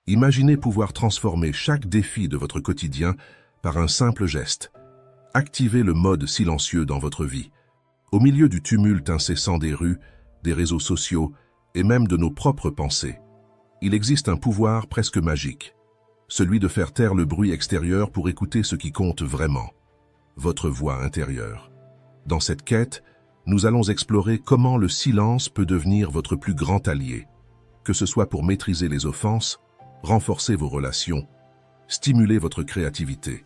Imaginez pouvoir transformer chaque défi de votre quotidien par un simple geste. Activez le mode silencieux dans votre vie. Au milieu du tumulte incessant des rues, des réseaux sociaux et même de nos propres pensées, il existe un pouvoir presque magique, celui de faire taire le bruit extérieur pour écouter ce qui compte vraiment, votre voix intérieure. Dans cette quête, nous allons explorer comment le silence peut devenir votre plus grand allié, que ce soit pour maîtriser les offenses, renforcer vos relations, stimuler votre créativité,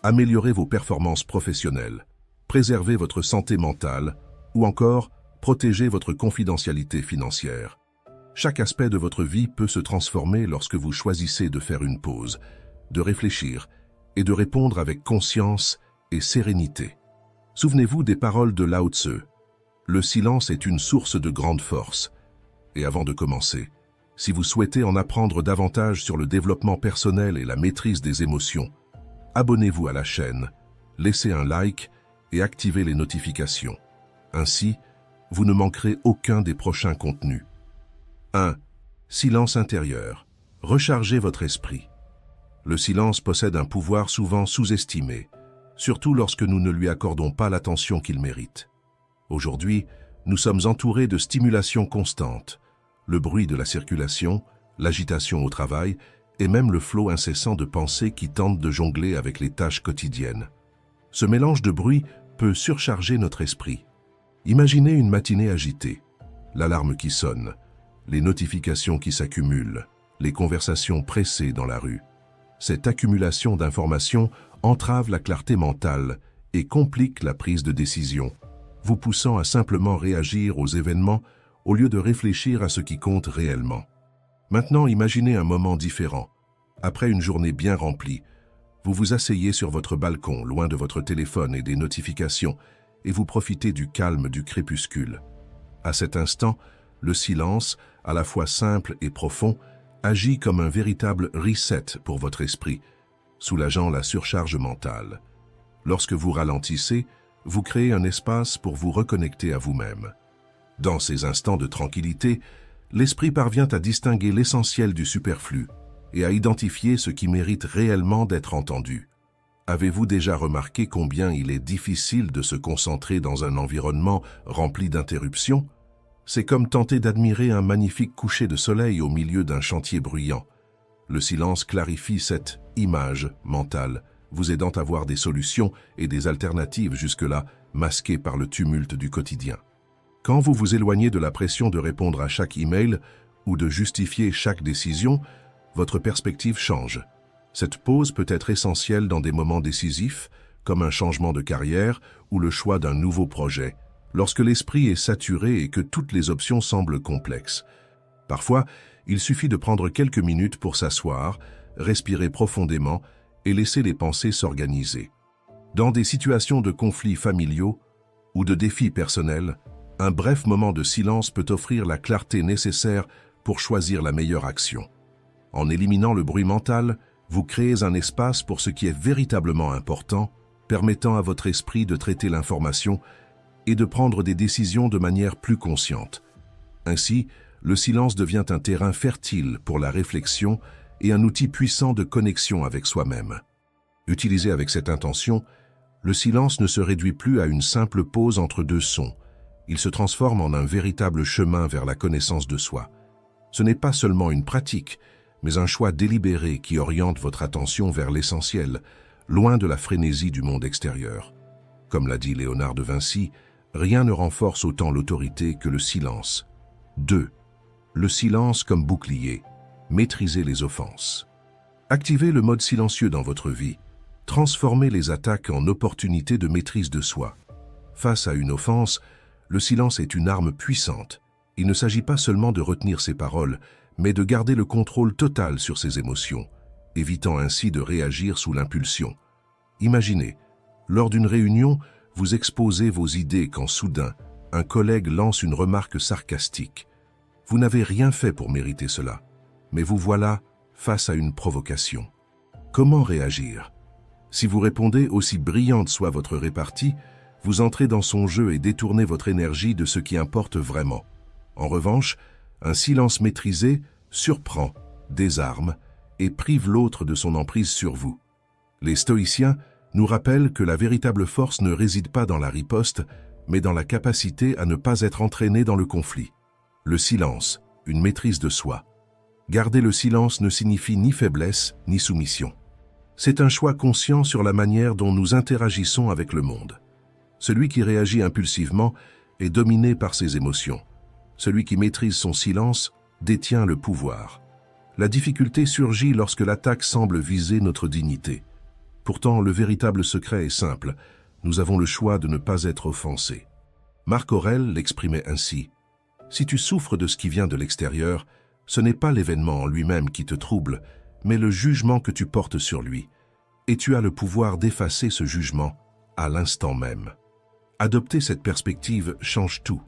améliorer vos performances professionnelles, préserver votre santé mentale ou encore protéger votre confidentialité financière. Chaque aspect de votre vie peut se transformer lorsque vous choisissez de faire une pause, de réfléchir et de répondre avec conscience et sérénité. Souvenez-vous des paroles de Lao Tzu. Le silence est une source de grande force. Et avant de commencer, si vous souhaitez en apprendre davantage sur le développement personnel et la maîtrise des émotions, abonnez-vous à la chaîne, laissez un like et activez les notifications. Ainsi, vous ne manquerez aucun des prochains contenus. 1. Silence intérieur. Rechargez votre esprit. Le silence possède un pouvoir souvent sous-estimé, surtout lorsque nous ne lui accordons pas l'attention qu'il mérite. Aujourd'hui, nous sommes entourés de stimulations constantes, le bruit de la circulation, l'agitation au travail et même le flot incessant de pensées qui tentent de jongler avec les tâches quotidiennes. Ce mélange de bruit peut surcharger notre esprit. Imaginez une matinée agitée, l'alarme qui sonne, les notifications qui s'accumulent, les conversations pressées dans la rue. Cette accumulation d'informations entrave la clarté mentale et complique la prise de décision, vous poussant à simplement réagir aux événements au lieu de réfléchir à ce qui compte réellement. Maintenant, imaginez un moment différent. Après une journée bien remplie, vous vous asseyez sur votre balcon, loin de votre téléphone et des notifications, et vous profitez du calme du crépuscule. À cet instant, le silence, à la fois simple et profond, agit comme un véritable reset pour votre esprit, soulageant la surcharge mentale. Lorsque vous ralentissez, vous créez un espace pour vous reconnecter à vous-même. Dans ces instants de tranquillité, l'esprit parvient à distinguer l'essentiel du superflu et à identifier ce qui mérite réellement d'être entendu. Avez-vous déjà remarqué combien il est difficile de se concentrer dans un environnement rempli d'interruptions? C'est comme tenter d'admirer un magnifique coucher de soleil au milieu d'un chantier bruyant. Le silence clarifie cette image mentale, vous aidant à voir des solutions et des alternatives jusque-là masquées par le tumulte du quotidien. Quand vous vous éloignez de la pression de répondre à chaque email ou de justifier chaque décision, votre perspective change. Cette pause peut être essentielle dans des moments décisifs, comme un changement de carrière ou le choix d'un nouveau projet, lorsque l'esprit est saturé et que toutes les options semblent complexes. Parfois, il suffit de prendre quelques minutes pour s'asseoir, respirer profondément et laisser les pensées s'organiser. Dans des situations de conflits familiaux ou de défis personnels, un bref moment de silence peut offrir la clarté nécessaire pour choisir la meilleure action. En éliminant le bruit mental, vous créez un espace pour ce qui est véritablement important, permettant à votre esprit de traiter l'information et de prendre des décisions de manière plus consciente. Ainsi, le silence devient un terrain fertile pour la réflexion et un outil puissant de connexion avec soi-même. Utilisé avec cette intention, le silence ne se réduit plus à une simple pause entre deux sons. Il se transforme en un véritable chemin vers la connaissance de soi. Ce n'est pas seulement une pratique, mais un choix délibéré qui oriente votre attention vers l'essentiel, loin de la frénésie du monde extérieur. Comme l'a dit Léonard de Vinci, rien ne renforce autant l'autorité que le silence. 2. Le silence comme bouclier. Maîtrisez les offenses. Activez le mode silencieux dans votre vie. Transformez les attaques en opportunités de maîtrise de soi. Face à une offense, le silence est une arme puissante. Il ne s'agit pas seulement de retenir ses paroles, mais de garder le contrôle total sur ses émotions, évitant ainsi de réagir sous l'impulsion. Imaginez, lors d'une réunion, vous exposez vos idées quand soudain, un collègue lance une remarque sarcastique. Vous n'avez rien fait pour mériter cela, mais vous voilà face à une provocation. Comment réagir? Si vous répondez aussi brillante soit votre répartie, vous entrez dans son jeu et détournez votre énergie de ce qui importe vraiment. En revanche, un silence maîtrisé surprend, désarme et prive l'autre de son emprise sur vous. Les stoïciens nous rappellent que la véritable force ne réside pas dans la riposte, mais dans la capacité à ne pas être entraîné dans le conflit. Le silence, une maîtrise de soi. Garder le silence ne signifie ni faiblesse, ni soumission. C'est un choix conscient sur la manière dont nous interagissons avec le monde. Celui qui réagit impulsivement est dominé par ses émotions. Celui qui maîtrise son silence détient le pouvoir. La difficulté surgit lorsque l'attaque semble viser notre dignité. Pourtant, le véritable secret est simple. Nous avons le choix de ne pas être offensés. Marc Aurèle l'exprimait ainsi. « Si tu souffres de ce qui vient de l'extérieur, ce n'est pas l'événement en lui-même qui te trouble, mais le jugement que tu portes sur lui. Et tu as le pouvoir d'effacer ce jugement à l'instant même. » Adopter cette perspective change tout.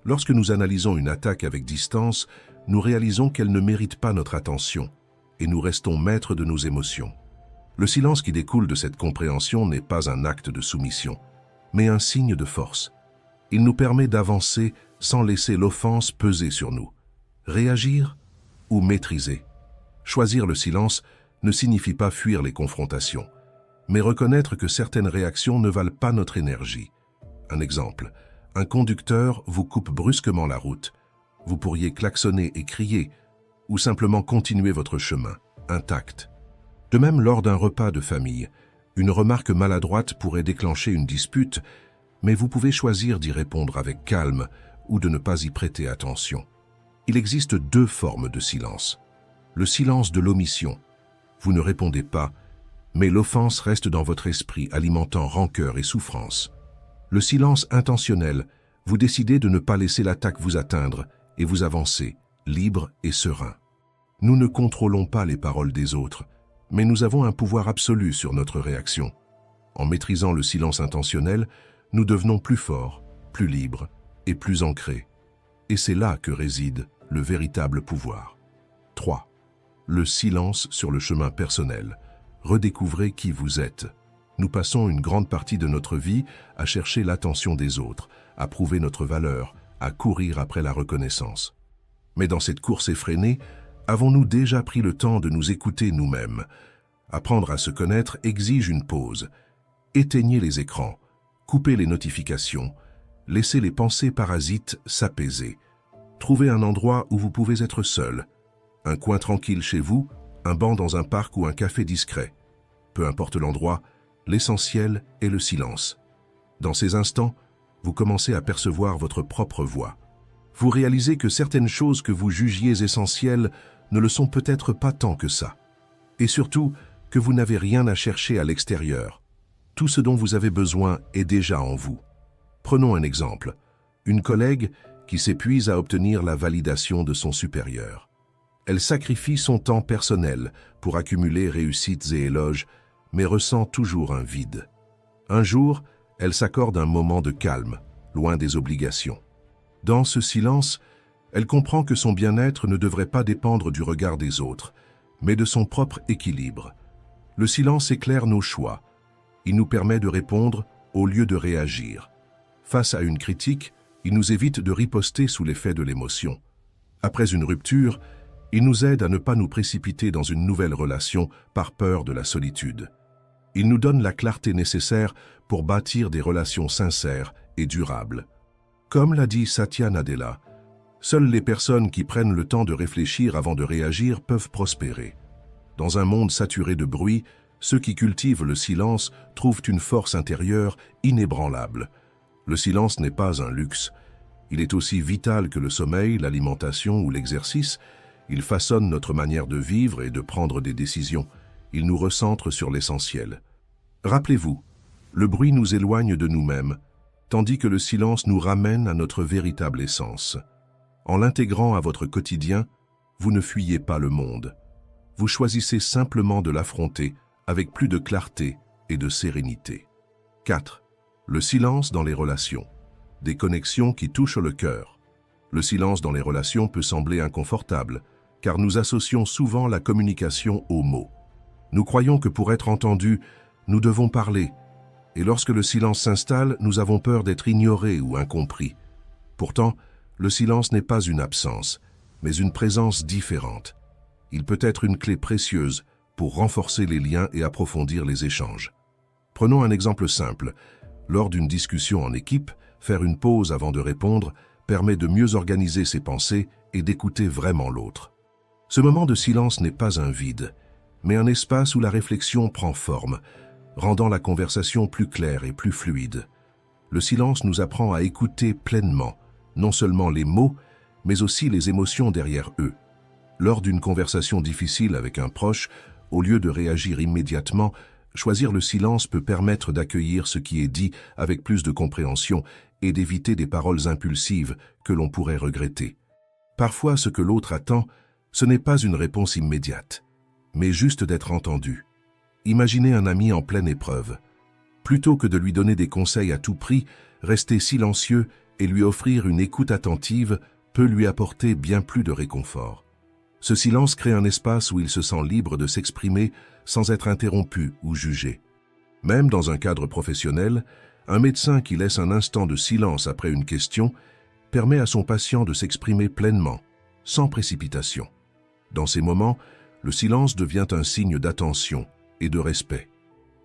Lorsque nous analysons une attaque avec distance, nous réalisons qu'elle ne mérite pas notre attention, et nous restons maîtres de nos émotions. Le silence qui découle de cette compréhension n'est pas un acte de soumission, mais un signe de force. Il nous permet d'avancer sans laisser l'offense peser sur nous. Réagir ou maîtriser. Choisir le silence ne signifie pas fuir les confrontations, mais reconnaître que certaines réactions ne valent pas notre énergie. Un exemple, un conducteur vous coupe brusquement la route. Vous pourriez klaxonner et crier, ou simplement continuer votre chemin, intact. De même, lors d'un repas de famille, une remarque maladroite pourrait déclencher une dispute, mais vous pouvez choisir d'y répondre avec calme ou de ne pas y prêter attention. Il existe deux formes de silence. Le silence de l'omission. Vous ne répondez pas, mais l'offense reste dans votre esprit, alimentant rancœur et souffrance. Le silence intentionnel. Vous décidez de ne pas laisser l'attaque vous atteindre et vous avancez, libre et serein. Nous ne contrôlons pas les paroles des autres, mais nous avons un pouvoir absolu sur notre réaction. En maîtrisant le silence intentionnel, nous devenons plus forts, plus libres et plus ancrés. Et c'est là que réside le véritable pouvoir. 3. Le silence sur le chemin personnel. Redécouvrez qui vous êtes. Nous passons une grande partie de notre vie à chercher l'attention des autres, à prouver notre valeur, à courir après la reconnaissance. Mais dans cette course effrénée, avons-nous déjà pris le temps de nous écouter nous-mêmes? Apprendre à se connaître exige une pause. Éteignez les écrans, coupez les notifications, laissez les pensées parasites s'apaiser. Trouvez un endroit où vous pouvez être seul. Un coin tranquille chez vous, un banc dans un parc ou un café discret. Peu importe l'endroit, l'essentiel est le silence. Dans ces instants, vous commencez à percevoir votre propre voix. Vous réalisez que certaines choses que vous jugiez essentielles ne le sont peut-être pas tant que ça. Et surtout, que vous n'avez rien à chercher à l'extérieur. Tout ce dont vous avez besoin est déjà en vous. Prenons un exemple. Une collègue qui s'épuise à obtenir la validation de son supérieur. Elle sacrifie son temps personnel pour accumuler réussites et éloges, mais ressent toujours un vide. Un jour, elle s'accorde un moment de calme, loin des obligations. Dans ce silence, elle comprend que son bien-être ne devrait pas dépendre du regard des autres, mais de son propre équilibre. Le silence éclaire nos choix. Il nous permet de répondre au lieu de réagir. Face à une critique, il nous évite de riposter sous l'effet de l'émotion. Après une rupture, il nous aide à ne pas nous précipiter dans une nouvelle relation par peur de la solitude. Il nous donne la clarté nécessaire pour bâtir des relations sincères et durables. Comme l'a dit Satya Nadella, seules les personnes qui prennent le temps de réfléchir avant de réagir peuvent prospérer. Dans un monde saturé de bruit, ceux qui cultivent le silence trouvent une force intérieure inébranlable. Le silence n'est pas un luxe. Il est aussi vital que le sommeil, l'alimentation ou l'exercice. Il façonne notre manière de vivre et de prendre des décisions. Il nous recentre sur l'essentiel. Rappelez-vous, le bruit nous éloigne de nous-mêmes, tandis que le silence nous ramène à notre véritable essence. En l'intégrant à votre quotidien, vous ne fuyez pas le monde. Vous choisissez simplement de l'affronter avec plus de clarté et de sérénité. 4. Le silence dans les relations. Des connexions qui touchent le cœur. Le silence dans les relations peut sembler inconfortable, car nous associons souvent la communication aux mots. Nous croyons que pour être entendus, nous devons parler, et lorsque le silence s'installe, nous avons peur d'être ignorés ou incompris. Pourtant, le silence n'est pas une absence, mais une présence différente. Il peut être une clé précieuse pour renforcer les liens et approfondir les échanges. Prenons un exemple simple. Lors d'une discussion en équipe, faire une pause avant de répondre permet de mieux organiser ses pensées et d'écouter vraiment l'autre. Ce moment de silence n'est pas un vide, mais un espace où la réflexion prend forme, rendant la conversation plus claire et plus fluide. Le silence nous apprend à écouter pleinement, non seulement les mots, mais aussi les émotions derrière eux. Lors d'une conversation difficile avec un proche, au lieu de réagir immédiatement, choisir le silence peut permettre d'accueillir ce qui est dit avec plus de compréhension et d'éviter des paroles impulsives que l'on pourrait regretter. Parfois, ce que l'autre attend, ce n'est pas une réponse immédiate, mais juste d'être entendu. Imaginez un ami en pleine épreuve. Plutôt que de lui donner des conseils à tout prix, rester silencieux et lui offrir une écoute attentive peut lui apporter bien plus de réconfort. Ce silence crée un espace où il se sent libre de s'exprimer sans être interrompu ou jugé. Même dans un cadre professionnel, un médecin qui laisse un instant de silence après une question permet à son patient de s'exprimer pleinement, sans précipitation. Dans ces moments, le silence devient un signe d'attention et de respect.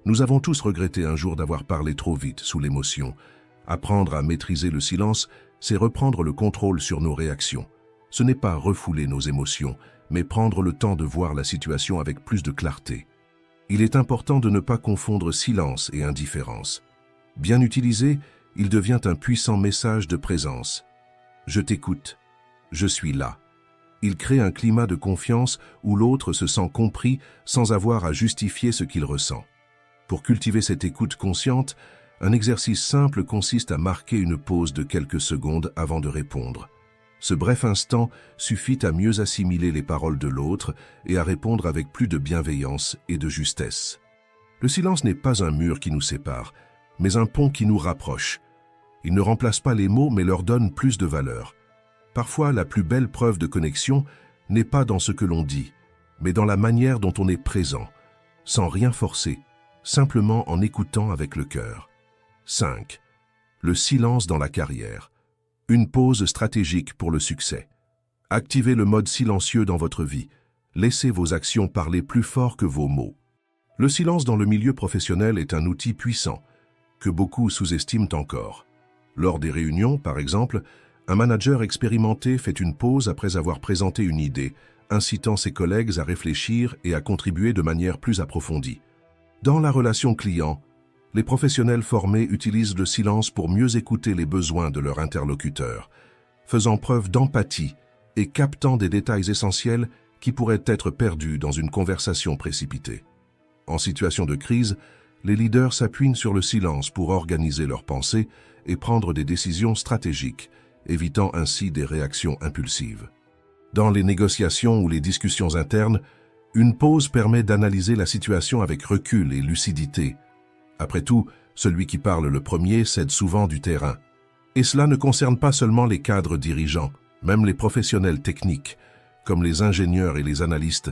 Nous avons tous regretté un jour d'avoir parlé trop vite sous l'émotion. Apprendre à maîtriser le silence, c'est reprendre le contrôle sur nos réactions. Ce n'est pas refouler nos émotions, mais prendre le temps de voir la situation avec plus de clarté. Il est important de ne pas confondre silence et indifférence. Bien utilisé, il devient un puissant message de présence. Je t'écoute. Je suis là. Il crée un climat de confiance où l'autre se sent compris sans avoir à justifier ce qu'il ressent. Pour cultiver cette écoute consciente, un exercice simple consiste à marquer une pause de quelques secondes avant de répondre. Ce bref instant suffit à mieux assimiler les paroles de l'autre et à répondre avec plus de bienveillance et de justesse. Le silence n'est pas un mur qui nous sépare, mais un pont qui nous rapproche. Il ne remplace pas les mots mais leur donne plus de valeur. Parfois, la plus belle preuve de connexion n'est pas dans ce que l'on dit, mais dans la manière dont on est présent, sans rien forcer, simplement en écoutant avec le cœur. 5. Le silence dans la carrière. Une pause stratégique pour le succès. Activez le mode silencieux dans votre vie. Laissez vos actions parler plus fort que vos mots. Le silence dans le milieu professionnel est un outil puissant, que beaucoup sous-estiment encore. Lors des réunions, par exemple, un manager expérimenté fait une pause après avoir présenté une idée, incitant ses collègues à réfléchir et à contribuer de manière plus approfondie. Dans la relation client, les professionnels formés utilisent le silence pour mieux écouter les besoins de leur interlocuteur, faisant preuve d'empathie et captant des détails essentiels qui pourraient être perdus dans une conversation précipitée. En situation de crise, les leaders s'appuient sur le silence pour organiser leurs pensées et prendre des décisions stratégiques, évitant ainsi des réactions impulsives. Dans les négociations ou les discussions internes, une pause permet d'analyser la situation avec recul et lucidité. Après tout, celui qui parle le premier cède souvent du terrain. Et cela ne concerne pas seulement les cadres dirigeants, même les professionnels techniques, comme les ingénieurs et les analystes,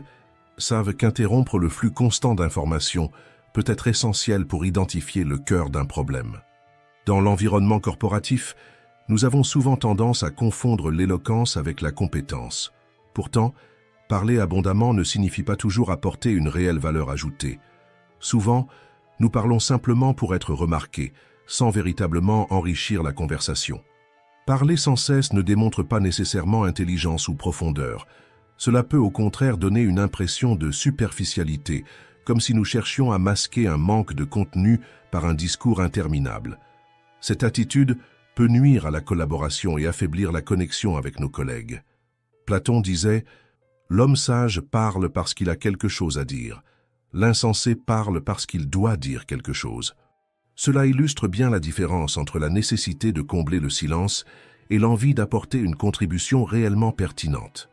savent qu'interrompre le flux constant d'informations peut être essentiel pour identifier le cœur d'un problème. Dans l'environnement corporatif, nous avons souvent tendance à confondre l'éloquence avec la compétence. Pourtant, parler abondamment ne signifie pas toujours apporter une réelle valeur ajoutée. Souvent, nous parlons simplement pour être remarqués, sans véritablement enrichir la conversation. Parler sans cesse ne démontre pas nécessairement intelligence ou profondeur. Cela peut au contraire donner une impression de superficialité, comme si nous cherchions à masquer un manque de contenu par un discours interminable. Cette attitude peut nuire à la collaboration et affaiblir la connexion avec nos collègues. Platon disait « L'homme sage parle parce qu'il a quelque chose à dire. L'insensé parle parce qu'il doit dire quelque chose. » Cela illustre bien la différence entre la nécessité de combler le silence et l'envie d'apporter une contribution réellement pertinente.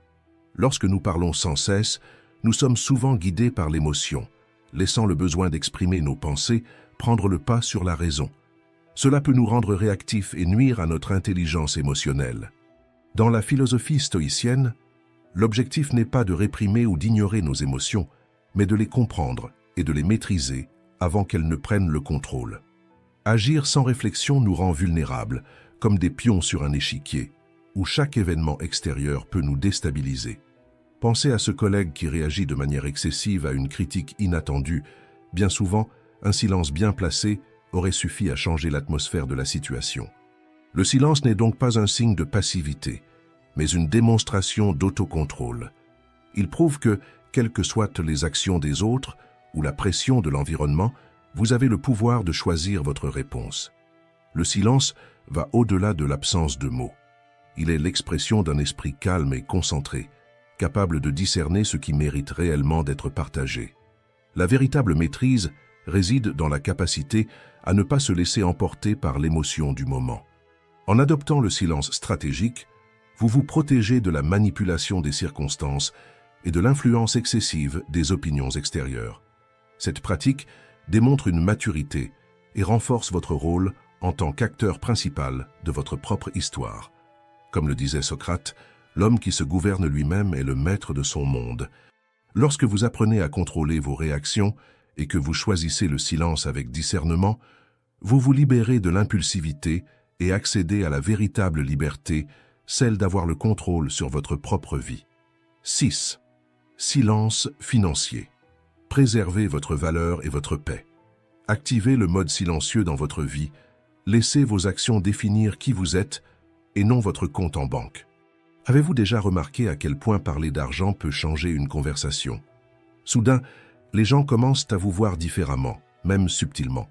Lorsque nous parlons sans cesse, nous sommes souvent guidés par l'émotion, laissant le besoin d'exprimer nos pensées prendre le pas sur la raison. Cela peut nous rendre réactifs et nuire à notre intelligence émotionnelle. Dans la philosophie stoïcienne, l'objectif n'est pas de réprimer ou d'ignorer nos émotions, mais de les comprendre et de les maîtriser avant qu'elles ne prennent le contrôle. Agir sans réflexion nous rend vulnérables, comme des pions sur un échiquier, où chaque événement extérieur peut nous déstabiliser. Pensez à ce collègue qui réagit de manière excessive à une critique inattendue. Bien souvent, un silence bien placé aurait suffi à changer l'atmosphère de la situation. Le silence n'est donc pas un signe de passivité, mais une démonstration d'autocontrôle. Il prouve que, quelles que soient les actions des autres ou la pression de l'environnement, vous avez le pouvoir de choisir votre réponse. Le silence va au-delà de l'absence de mots. Il est l'expression d'un esprit calme et concentré, capable de discerner ce qui mérite réellement d'être partagé. La véritable maîtrise réside dans la capacité à ne pas se laisser emporter par l'émotion du moment. En adoptant le silence stratégique, vous vous protégez de la manipulation des circonstances et de l'influence excessive des opinions extérieures. Cette pratique démontre une maturité et renforce votre rôle en tant qu'acteur principal de votre propre histoire. Comme le disait Socrate, l'homme qui se gouverne lui-même est le maître de son monde. Lorsque vous apprenez à contrôler vos réactions et que vous choisissez le silence avec discernement, vous vous libérez de l'impulsivité et accédez à la véritable liberté, celle d'avoir le contrôle sur votre propre vie. 6. Silence financier. Préservez votre valeur et votre paix. Activez le mode silencieux dans votre vie. Laissez vos actions définir qui vous êtes et non votre compte en banque. Avez-vous déjà remarqué à quel point parler d'argent peut changer une conversation? Soudain, les gens commencent à vous voir différemment, même subtilement.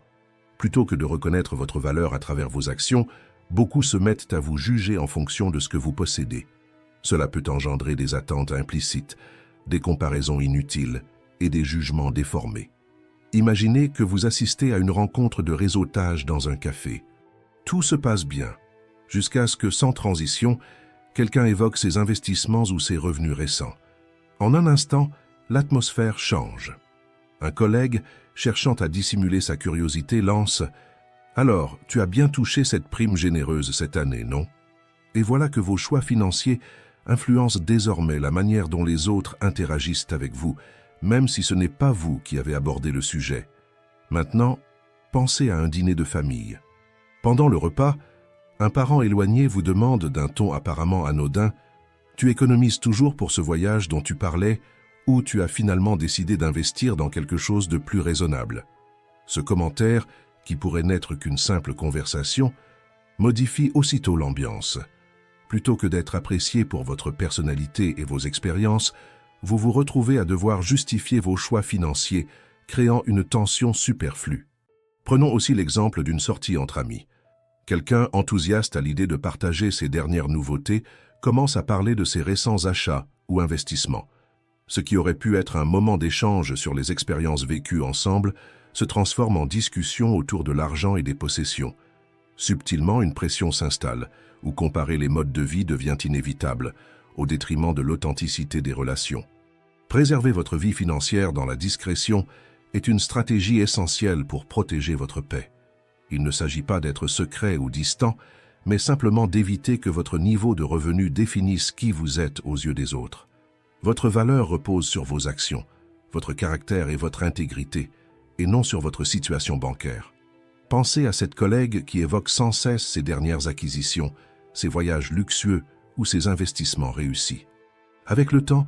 Plutôt que de reconnaître votre valeur à travers vos actions, beaucoup se mettent à vous juger en fonction de ce que vous possédez. Cela peut engendrer des attentes implicites, des comparaisons inutiles et des jugements déformés. Imaginez que vous assistez à une rencontre de réseautage dans un café. Tout se passe bien, jusqu'à ce que, sans transition, quelqu'un évoque ses investissements ou ses revenus récents. En un instant, l'atmosphère change. Un collègue, cherchant à dissimuler sa curiosité, lance « Alors, tu as bien touché cette prime généreuse cette année, non ?» Et voilà que vos choix financiers influencent désormais la manière dont les autres interagissent avec vous, même si ce n'est pas vous qui avez abordé le sujet. Maintenant, pensez à un dîner de famille. Pendant le repas, un parent éloigné vous demande d'un ton apparemment anodin « Tu économises toujours pour ce voyage dont tu parlais ou tu as finalement décidé d'investir dans quelque chose de plus raisonnable ?» Ce commentaire, qui pourrait n'être qu'une simple conversation, modifie aussitôt l'ambiance. Plutôt que d'être apprécié pour votre personnalité et vos expériences, vous vous retrouvez à devoir justifier vos choix financiers, créant une tension superflue. Prenons aussi l'exemple d'une sortie entre amis. Quelqu'un enthousiaste à l'idée de partager ses dernières nouveautés commence à parler de ses récents achats ou investissements. Ce qui aurait pu être un moment d'échange sur les expériences vécues ensemble se transforme en discussion autour de l'argent et des possessions. Subtilement, une pression s'installe, où comparer les modes de vie devient inévitable, au détriment de l'authenticité des relations. Préserver votre vie financière dans la discrétion est une stratégie essentielle pour protéger votre paix. Il ne s'agit pas d'être secret ou distant, mais simplement d'éviter que votre niveau de revenu définisse qui vous êtes aux yeux des autres. Votre valeur repose sur vos actions, votre caractère et votre intégrité, et non sur votre situation bancaire. Pensez à cette collègue qui évoque sans cesse ses dernières acquisitions, ses voyages luxueux ou ses investissements réussis. Avec le temps,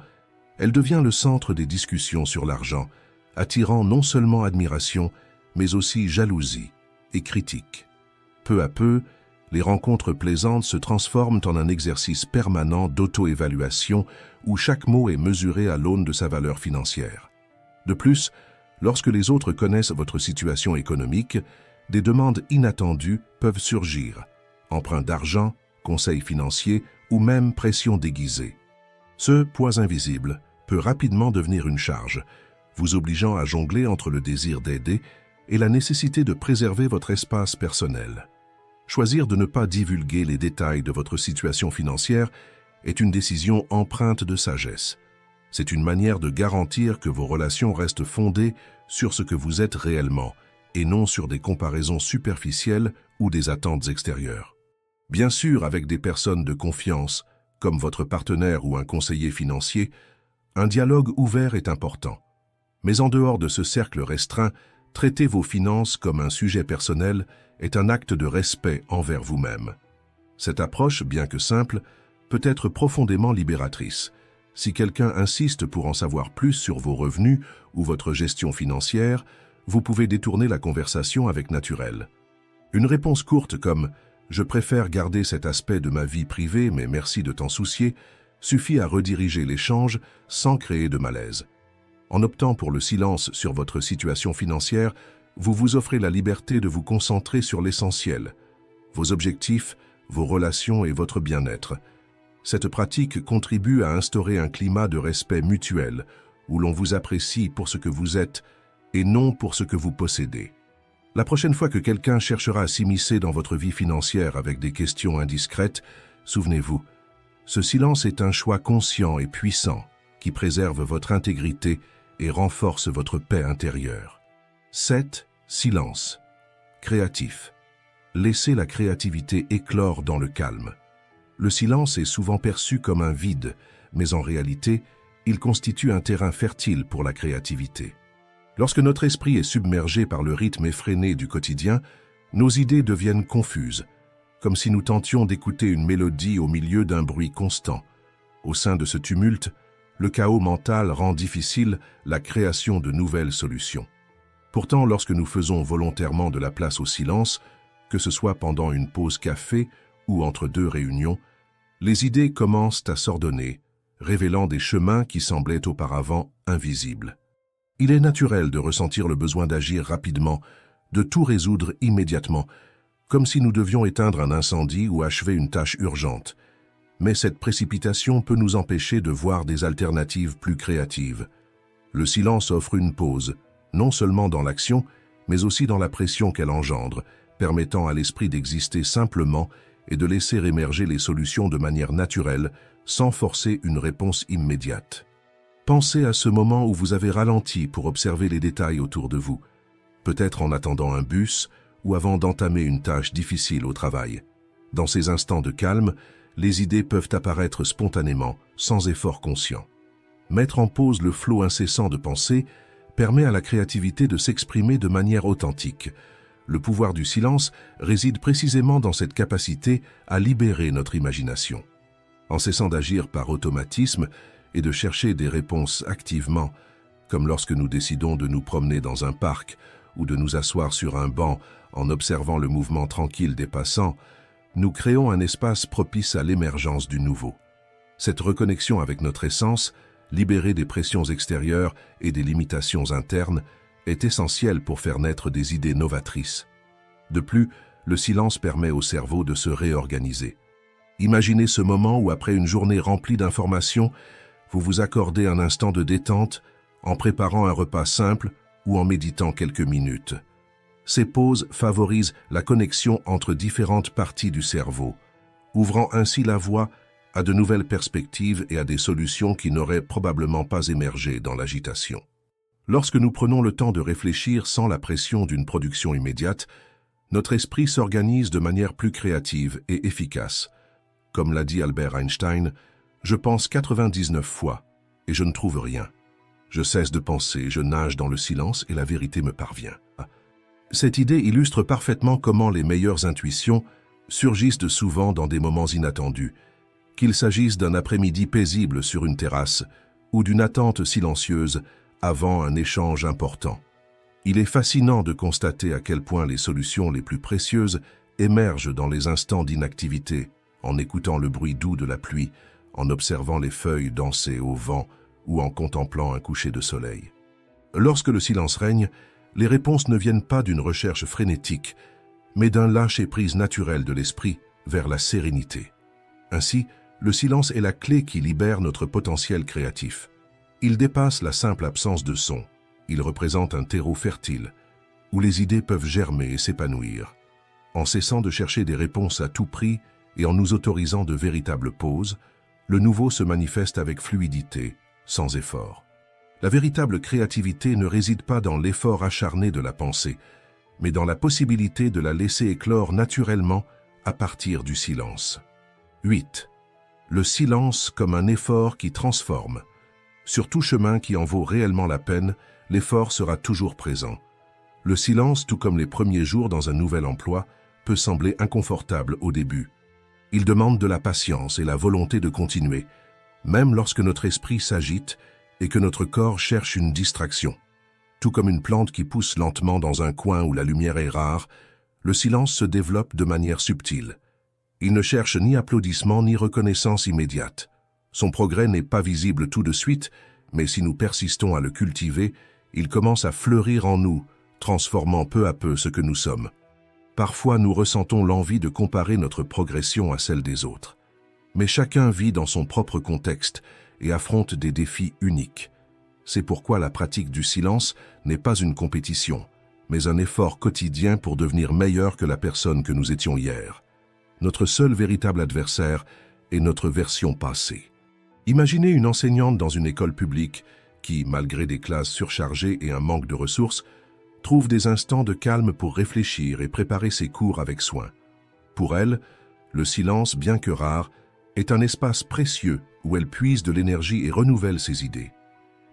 elle devient le centre des discussions sur l'argent, attirant non seulement admiration, mais aussi jalousie et critique. Peu à peu, les rencontres plaisantes se transforment en un exercice permanent d'auto-évaluation où chaque mot est mesuré à l'aune de sa valeur financière. De plus, lorsque les autres connaissent votre situation économique, des demandes inattendues peuvent surgir, emprunts d'argent, conseils financiers ou même pression déguisée. Ce poids invisible peut rapidement devenir une charge, vous obligeant à jongler entre le désir d'aider et la nécessité de préserver votre espace personnel. Choisir de ne pas divulguer les détails de votre situation financière est une décision empreinte de sagesse. C'est une manière de garantir que vos relations restent fondées sur ce que vous êtes réellement et non sur des comparaisons superficielles ou des attentes extérieures. Bien sûr, avec des personnes de confiance, comme votre partenaire ou un conseiller financier, un dialogue ouvert est important. Mais en dehors de ce cercle restreint, traiter vos finances comme un sujet personnel est un acte de respect envers vous-même. Cette approche, bien que simple, peut être profondément libératrice, Si quelqu'un insiste pour en savoir plus sur vos revenus ou votre gestion financière, vous pouvez détourner la conversation avec naturel. Une réponse courte comme « Je préfère garder cet aspect de ma vie privée, mais merci de t'en soucier » suffit à rediriger l'échange sans créer de malaise. En optant pour le silence sur votre situation financière, vous vous offrez la liberté de vous concentrer sur l'essentiel, vos objectifs, vos relations et votre bien-être. Cette pratique contribue à instaurer un climat de respect mutuel, où l'on vous apprécie pour ce que vous êtes et non pour ce que vous possédez. La prochaine fois que quelqu'un cherchera à s'immiscer dans votre vie financière avec des questions indiscrètes, souvenez-vous, ce silence est un choix conscient et puissant qui préserve votre intégrité et renforce votre paix intérieure. 7. Silence. Créatif. Laissez la créativité éclore dans le calme. Le silence est souvent perçu comme un vide, mais en réalité, il constitue un terrain fertile pour la créativité. Lorsque notre esprit est submergé par le rythme effréné du quotidien, nos idées deviennent confuses, comme si nous tentions d'écouter une mélodie au milieu d'un bruit constant. Au sein de ce tumulte, le chaos mental rend difficile la création de nouvelles solutions. Pourtant, lorsque nous faisons volontairement de la place au silence, que ce soit pendant une pause café ou entre deux réunions, les idées commencent à s'ordonner, révélant des chemins qui semblaient auparavant invisibles. Il est naturel de ressentir le besoin d'agir rapidement, de tout résoudre immédiatement, comme si nous devions éteindre un incendie ou achever une tâche urgente. Mais cette précipitation peut nous empêcher de voir des alternatives plus créatives. Le silence offre une pause, non seulement dans l'action, mais aussi dans la pression qu'elle engendre, permettant à l'esprit d'exister simplement et de laisser émerger les solutions de manière naturelle, sans forcer une réponse immédiate. Pensez à ce moment où vous avez ralenti pour observer les détails autour de vous, peut-être en attendant un bus ou avant d'entamer une tâche difficile au travail. Dans ces instants de calme, les idées peuvent apparaître spontanément, sans effort conscient. Mettre en pause le flot incessant de pensées permet à la créativité de s'exprimer de manière authentique. Le pouvoir du silence réside précisément dans cette capacité à libérer notre imagination. En cessant d'agir par automatisme et de chercher des réponses activement, comme lorsque nous décidons de nous promener dans un parc ou de nous asseoir sur un banc en observant le mouvement tranquille des passants, nous créons un espace propice à l'émergence du nouveau. Cette reconnexion avec notre essence, libérée des pressions extérieures et des limitations internes, est essentielle pour faire naître des idées novatrices. De plus, le silence permet au cerveau de se réorganiser. Imaginez ce moment où, après une journée remplie d'informations, vous vous accordez un instant de détente en préparant un repas simple ou en méditant quelques minutes. Ces pauses favorisent la connexion entre différentes parties du cerveau, ouvrant ainsi la voie à de nouvelles perspectives et à des solutions qui n'auraient probablement pas émergé dans l'agitation. Lorsque nous prenons le temps de réfléchir sans la pression d'une production immédiate, notre esprit s'organise de manière plus créative et efficace. Comme l'a dit Albert Einstein, « Je pense 99 fois et je ne trouve rien. Je cesse de penser, je nage dans le silence et la vérité me parvient. » Cette idée illustre parfaitement comment les meilleures intuitions surgissent souvent dans des moments inattendus, qu'il s'agisse d'un après-midi paisible sur une terrasse ou d'une attente silencieuse avant un échange important. Il est fascinant de constater à quel point les solutions les plus précieuses émergent dans les instants d'inactivité, en écoutant le bruit doux de la pluie, en observant les feuilles danser au vent ou en contemplant un coucher de soleil. Lorsque le silence règne, les réponses ne viennent pas d'une recherche frénétique, mais d'un lâcher-prise naturel de l'esprit vers la sérénité. Ainsi, le silence est la clé qui libère notre potentiel créatif. Il dépasse la simple absence de son. Il représente un terreau fertile, où les idées peuvent germer et s'épanouir. En cessant de chercher des réponses à tout prix et en nous autorisant de véritables pauses, le nouveau se manifeste avec fluidité, sans effort. La véritable créativité ne réside pas dans l'effort acharné de la pensée, mais dans la possibilité de la laisser éclore naturellement à partir du silence. 8. Le silence comme un effort qui transforme. Sur tout chemin qui en vaut réellement la peine, l'effort sera toujours présent. Le silence, tout comme les premiers jours dans un nouvel emploi, peut sembler inconfortable au début. Il demande de la patience et la volonté de continuer, même lorsque notre esprit s'agite et que notre corps cherche une distraction. Tout comme une plante qui pousse lentement dans un coin où la lumière est rare, le silence se développe de manière subtile. Il ne cherche ni applaudissement ni reconnaissance immédiate. Son progrès n'est pas visible tout de suite, mais si nous persistons à le cultiver, il commence à fleurir en nous, transformant peu à peu ce que nous sommes. Parfois, nous ressentons l'envie de comparer notre progression à celle des autres. Mais chacun vit dans son propre contexte et affronte des défis uniques. C'est pourquoi la pratique du silence n'est pas une compétition, mais un effort quotidien pour devenir meilleur que la personne que nous étions hier. Notre seul véritable adversaire est notre version passée. Imaginez une enseignante dans une école publique qui, malgré des classes surchargées et un manque de ressources, trouve des instants de calme pour réfléchir et préparer ses cours avec soin. Pour elle, le silence, bien que rare, est un espace précieux où elle puise de l'énergie et renouvelle ses idées.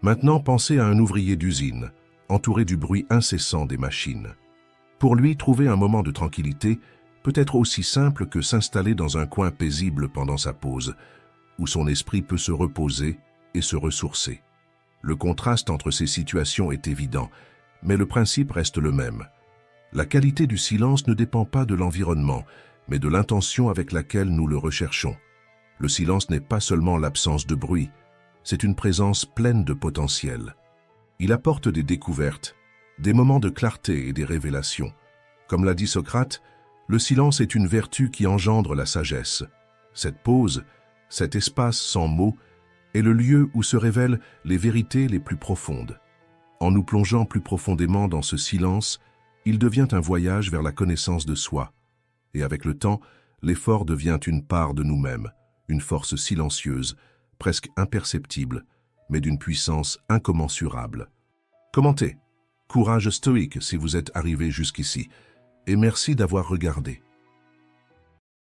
Maintenant, pensez à un ouvrier d'usine, entouré du bruit incessant des machines. Pour lui, trouver un moment de tranquillité peut être aussi simple que s'installer dans un coin paisible pendant sa pause, où son esprit peut se reposer et se ressourcer. Le contraste entre ces situations est évident, mais le principe reste le même. La qualité du silence ne dépend pas de l'environnement, mais de l'intention avec laquelle nous le recherchons. Le silence n'est pas seulement l'absence de bruit, c'est une présence pleine de potentiel. Il apporte des découvertes, des moments de clarté et des révélations. Comme l'a dit Socrate, le silence est une vertu qui engendre la sagesse. Cette pause, cet espace sans mots, est le lieu où se révèlent les vérités les plus profondes. En nous plongeant plus profondément dans ce silence, il devient un voyage vers la connaissance de soi. Et avec le temps, l'effort devient une part de nous-mêmes, une force silencieuse, presque imperceptible, mais d'une puissance incommensurable. Commentez. Courage stoïque si vous êtes arrivé jusqu'ici, et merci d'avoir regardé.